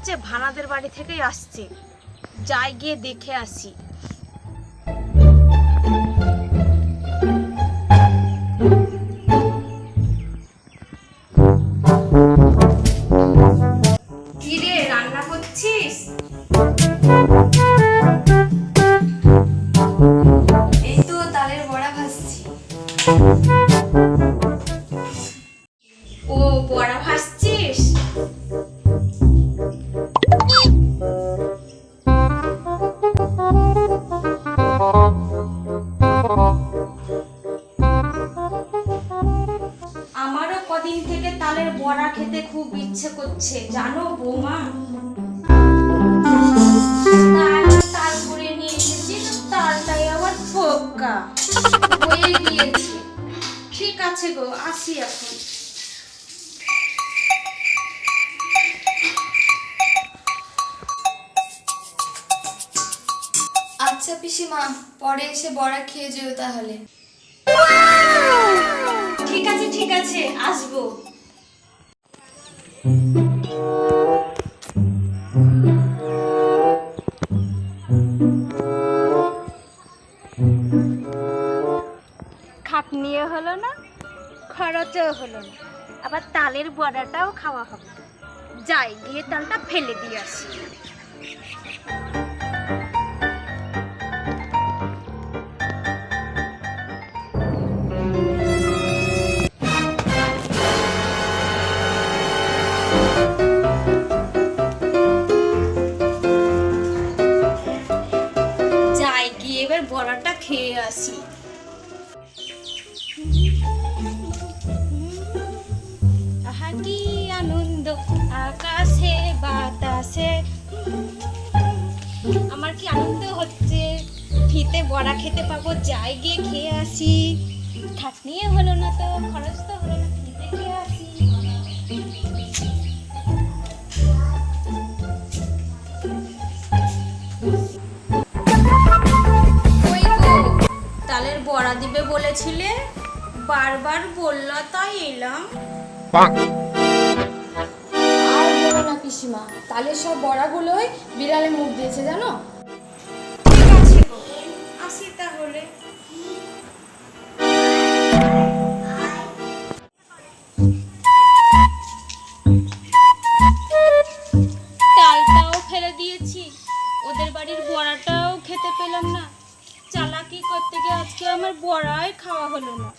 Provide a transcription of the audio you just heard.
হচ্ছে ভাড়াদের বাড়ি থেকেই আসছে, যাই গিয়ে দেখে আসি। কি রে, রান্না করছিস? এই তো তালের বড়া ভাজছি। ও, বড়া ভাজছিস? আমারও কদিন থেকে তালের বড়া খেতে খুব ইচ্ছে করছে, জানো বৌমা। তাল করে নিয়ে এসেছি, তো তালটাই আবার ফোকা হয়ে গিয়েছে। ঠিক আছে গো, আসি এখন। আচ্ছা পিসিমা, পরে এসে বড়া খেয়ে যেও তাহলে। ঠিক আছে ঠিক আছে, আসবো। খাটনিও হলো না, খরচও হলো না, আবার তালের বড়াটাও খাওয়া হবে। যাই গিয়ে তালটা ফেলে দিয়ে আসি। যাই গিয়ে এবার বড়াটা খেয়ে আসি। আহা কি আনন্দ আকাশে বাতাসে, আমার কি আনন্দ হচ্ছে, ফ্রিতে বড়া খেতে পাবো। যাই গিয়ে খেয়ে আসি, খাটনিয়ে হলো না তো, খরচ তো হলো না, ফ্রিতে খেয়ে আসি। ওই গো, তালের বড়া দিবে বলেছিলে, বারবার বললা তাই এলাম। আর বলো না পিসিমা, তালের সব বড়াগুলোই বিড়ালে মুখ দিয়েছে জানো। ঠিক আছে গো, আসি তাহলে। তালটাও ফেলে দিয়েছি, ওদের বাড়ির বড়াটাও খেতে পেলাম না। চালাকি করতে গিয়ে আজকে আমার বড়াই খাওয়া হলো না।